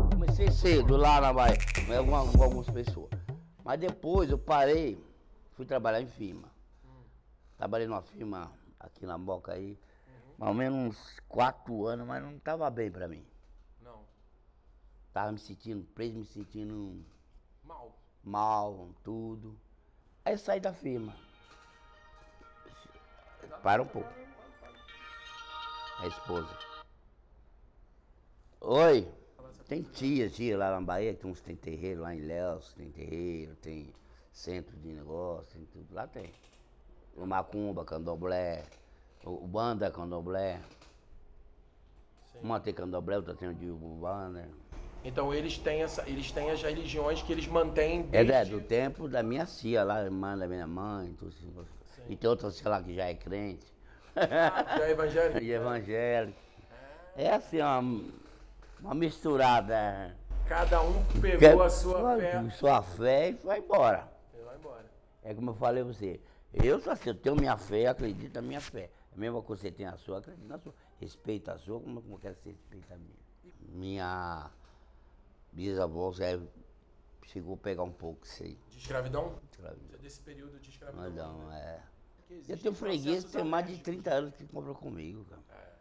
Comecei cedo lá na Bahia, com algumas pessoas. Mas depois eu parei, fui trabalhar em firma. Trabalhei numa firma aqui na Moca aí, mais ou menos uns 4 anos, mas não tava bem pra mim. Não. Tava me sentindo preso, me sentindo Mal. mal, tudo. Aí eu saí da firma. Para um pouco. A esposa. Oi. Tem tia lá na Bahia, tem terreiro lá em Ilhéus, tem terreiro, tem centro de negócio, tem tudo. Lá tem. O macumba, candomblé, o banda candomblé. Uma tem candomblé, outra tem o de Umbanda. Então eles têm as religiões que eles mantêm É desde... do tempo da minha tia lá, irmã da minha mãe, tudo assim. E tem outra tia lá que já é crente. Já é evangélico? E evangélico. É assim, uma misturada. Cada um pegou a sua fé. Sua fé e vai embora. E vai embora. É como eu falei pra você. Eu sou assim, eu tenho minha fé, acredito na minha fé. A mesma coisa que você tem a sua, acredito na sua. Respeita a sua, como eu quero que você respeita a minha. Minha bisavó já chegou a pegar um pouco isso aí. De escravidão? Escravidão. Você é desse período de escravidão. Não, né? Eu tenho freguês que tem mais de 30 anos que comprou comigo, cara.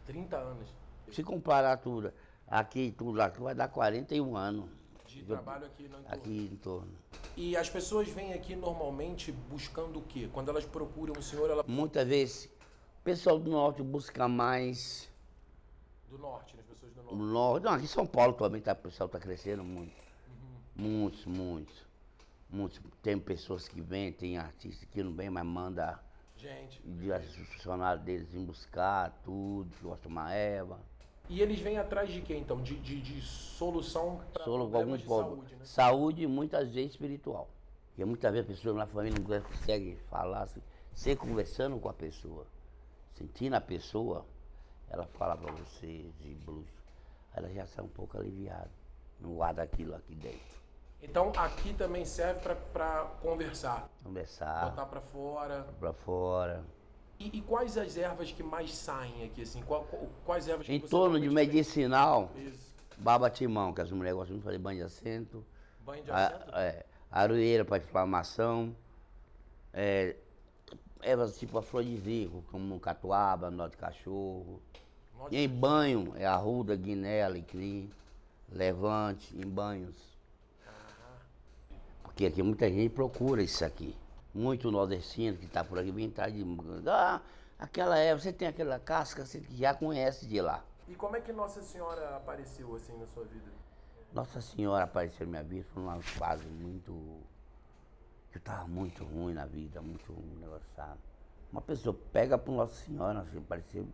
30 anos. Se comparar tudo aqui, vai dar 41 anos. De trabalho aqui no entorno. Aqui em torno. E as pessoas vêm aqui normalmente buscando o quê? Quando elas procuram o senhor, ela... Muitas vezes, o pessoal do norte busca mais... Do norte, né? As pessoas do norte. Não, aqui em São Paulo também o pessoal está crescendo muito. Muitos. Tem pessoas que vêm, tem artistas que não vêm, mas manda gente, os funcionários deles vir buscar tudo, que gostam de tomar erva. E eles vêm atrás de quê, então? De solução para problemas de saúde, né? Saúde e muitas vezes espiritual. Porque muitas vezes a pessoa na família não consegue falar, assim, você conversando com a pessoa, sentindo a pessoa, ela fala para você de bruxo. Ela já sai um pouco aliviada, não guarda aquilo aqui dentro. Então aqui também serve para conversar. Conversar. Botar para fora. Para fora. E quais as ervas que mais saem aqui, assim? Quais ervas que em você torno de medicinal, Isso. baba-timão, que as mulheres gostam de fazer banho de assento. Banho de assento? Aroeira para inflamação. Ervas tipo afrodisíaco, como catuaba, nó de cachorro. E em banho, arruda, guiné, alecrim, levante, em banhos. Porque aqui muita gente procura isso aqui. Muito nordestino que está por aqui vem atrás de... aquela erva, você tem aquela casca, você já conhece de lá. E como é que Nossa Senhora apareceu assim na sua vida? Nossa Senhora apareceu na minha vida, foi uma fase muito... Eu estava muito ruim na vida, muito negociado. Uma pessoa pega para Nossa Senhora, assim, apareceu,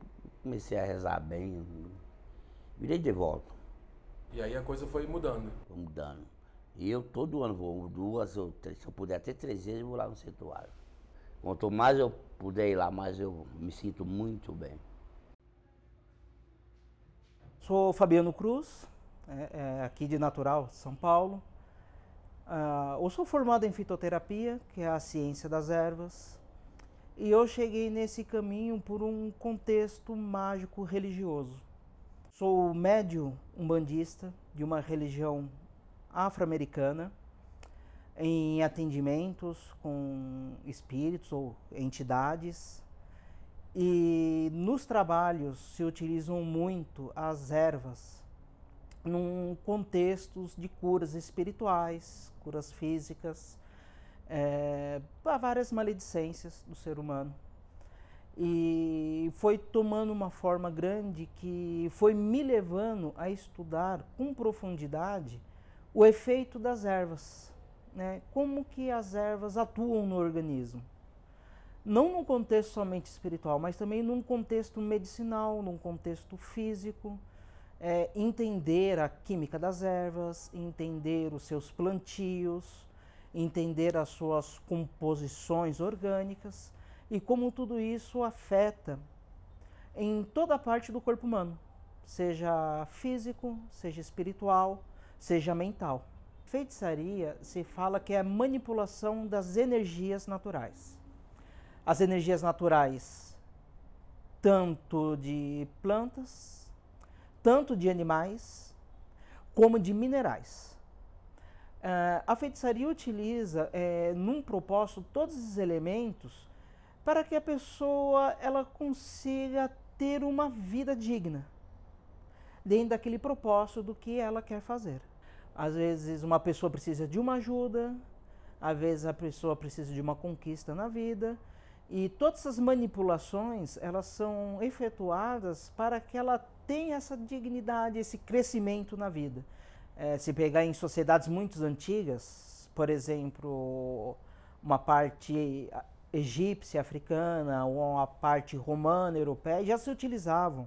comecei a rezar bem, virei de volta. E aí a coisa foi mudando? Foi mudando. E eu todo ano vou, 2 ou 3, se eu puder até 3 vezes, eu vou lá no santuário. Quanto mais eu puder ir lá, mais eu me sinto muito bem. Sou Fabiano Cruz, aqui de Natural, São Paulo. Eu sou formado em fitoterapia, que é a ciência das ervas. E eu cheguei nesse caminho por um contexto mágico religioso. Sou médium umbandista de uma religião afro-americana, em atendimentos com espíritos ou entidades. E nos trabalhos se utilizam muito as ervas num contextos de curas espirituais, curas físicas, para várias maledicências do ser humano. E foi tomando uma forma grande que foi me levando a estudar com profundidade o efeito das ervas, né? Como que as ervas atuam no organismo. Não num contexto somente espiritual, mas também num contexto medicinal, num contexto físico. Entender a química das ervas, entender os seus plantios, entender as suas composições orgânicas e como tudo isso afeta em toda a parte do corpo humano, seja físico, seja espiritual, seja mental. Feitiçaria se fala que é a manipulação das energias naturais. As energias naturais, tanto de plantas, tanto de animais, como de minerais. A feitiçaria utiliza, num propósito, todos esses elementos para que a pessoa ela consiga ter uma vida digna, dentro daquele propósito do que ela quer fazer. Às vezes uma pessoa precisa de uma ajuda, às vezes a pessoa precisa de uma conquista na vida, e todas essas manipulações, elas são efetuadas para que ela tenha essa dignidade, esse crescimento na vida. Se pegar em sociedades muito antigas, por exemplo, uma parte egípcia, africana, ou a parte romana, europeia, já se utilizavam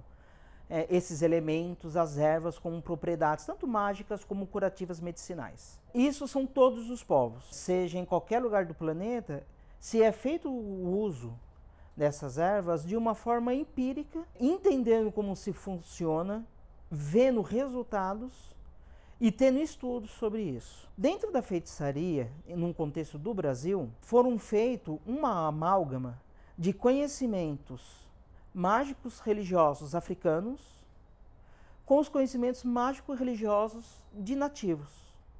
esses elementos, as ervas, como propriedades tanto mágicas como curativas medicinais. Isso são todos os povos, seja em qualquer lugar do planeta, se é feito o uso dessas ervas de uma forma empírica, entendendo como se funciona, vendo resultados e tendo estudos sobre isso. Dentro da feitiçaria, num contexto do Brasil, foram feitos uma amálgama de conhecimentos mágicos religiosos africanos com os conhecimentos mágicos religiosos de nativos.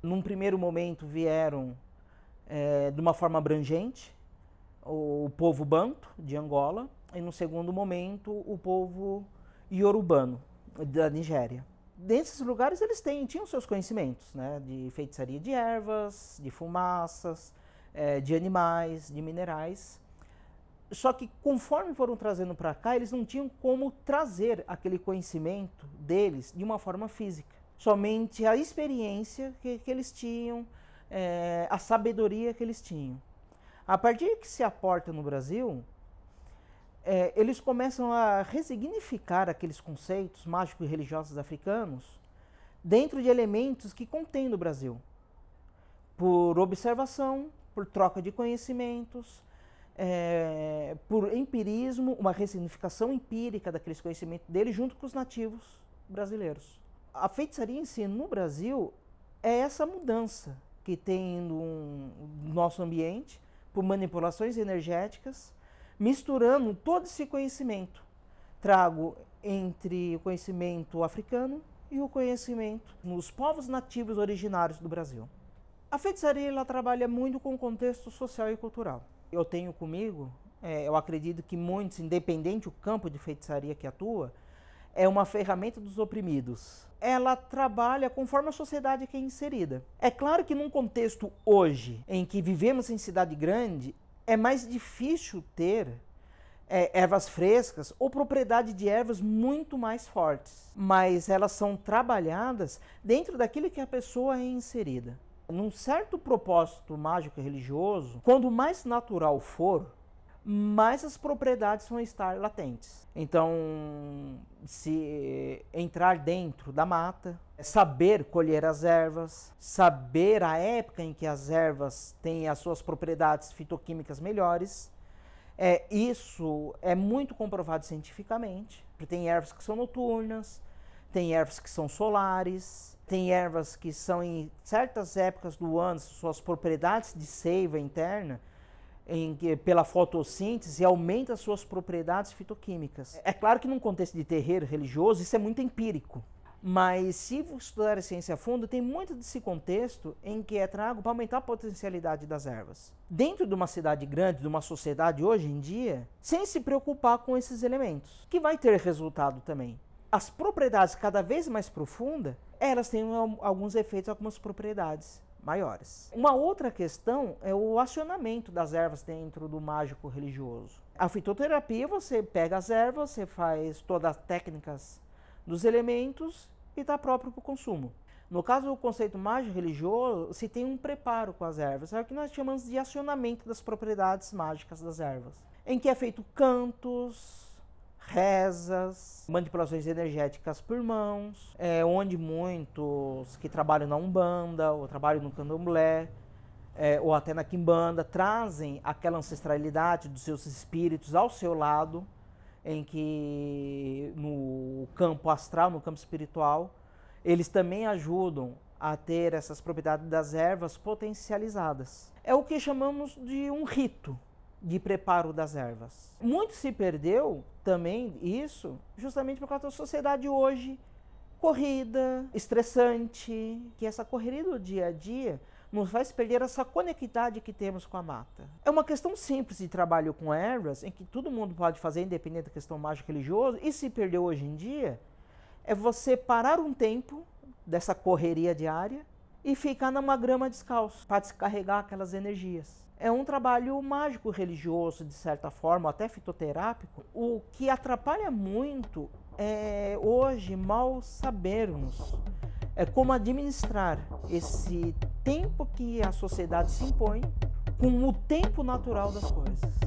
Num primeiro momento vieram de uma forma abrangente o povo banto de Angola e no segundo momento o povo iorubano da Nigéria. Desses lugares eles tinham seus conhecimentos, né, de feitiçaria de ervas, de fumaças, de animais, de minerais. Só que conforme foram trazendo para cá, eles não tinham como trazer aquele conhecimento deles de uma forma física. Somente a experiência que eles tinham, a sabedoria que eles tinham. A partir que se aporta no Brasil, eles começam a ressignificar aqueles conceitos mágicos e religiosos africanos dentro de elementos que contém no Brasil. Por observação, por troca de conhecimentos, por empirismo, uma ressignificação empírica daqueles conhecimentos dele junto com os nativos brasileiros. A feitiçaria em si no Brasil é essa mudança que tem no nosso ambiente por manipulações energéticas, misturando todo esse conhecimento. Trago entre o conhecimento africano e o conhecimento nos povos nativos originários do Brasil. A feitiçaria ela trabalha muito com o contexto social e cultural. Eu tenho comigo, eu acredito que muitos, independente do campo de feitiçaria que atua, é uma ferramenta dos oprimidos. Ela trabalha conforme a sociedade que é inserida. É claro que num contexto hoje, em que vivemos em cidade grande, é mais difícil ter ervas frescas ou propriedade de ervas muito mais fortes. Mas elas são trabalhadas dentro daquilo que a pessoa é inserida. Num certo propósito mágico e religioso, quando mais natural for, mais as propriedades vão estar latentes. Então, se entrar dentro da mata, saber colher as ervas, saber a época em que as ervas têm as suas propriedades fitoquímicas melhores, isso é muito comprovado cientificamente. Tem ervas que são noturnas, tem ervas que são solares, tem ervas que são em certas épocas do ano, suas propriedades de seiva interna, pela fotossíntese, aumenta as suas propriedades fitoquímicas. É claro que num contexto de terreiro religioso isso é muito empírico, mas se estudar a ciência a fundo, tem muito desse contexto em que é trago para aumentar a potencialidade das ervas. Dentro de uma cidade grande, de uma sociedade hoje em dia, sem se preocupar com esses elementos, que vai ter resultado também. As propriedades cada vez mais profundas, elas têm alguns efeitos, algumas propriedades maiores. Uma outra questão é o acionamento das ervas dentro do mágico religioso. A fitoterapia, você pega as ervas, você faz todas as técnicas dos elementos e está próprio para o consumo. No caso do conceito mágico religioso, se tem um preparo com as ervas, é o que nós chamamos de acionamento das propriedades mágicas das ervas, em que é feito cantos, rezas, manipulações energéticas por mãos, onde muitos que trabalham na Umbanda, ou trabalham no Candomblé, ou até na Quimbanda, trazem aquela ancestralidade dos seus espíritos ao seu lado, em que no campo astral, no campo espiritual, eles também ajudam a ter essas propriedades das ervas potencializadas. É o que chamamos de um rito de preparo das ervas. Muito se perdeu também isso justamente por causa da sociedade hoje corrida, estressante, que essa correria do dia a dia nos faz perder essa conectividade que temos com a mata. É uma questão simples de trabalho com ervas, em que todo mundo pode fazer, independente da questão mágica religiosa, e se perdeu hoje em dia, é você parar um tempo dessa correria diária e ficar numa grama descalço, para descarregar aquelas energias. É um trabalho mágico religioso, de certa forma, até fitoterápico. O que atrapalha muito é hoje mal sabermos como administrar esse tempo que a sociedade se impõe com o tempo natural das coisas.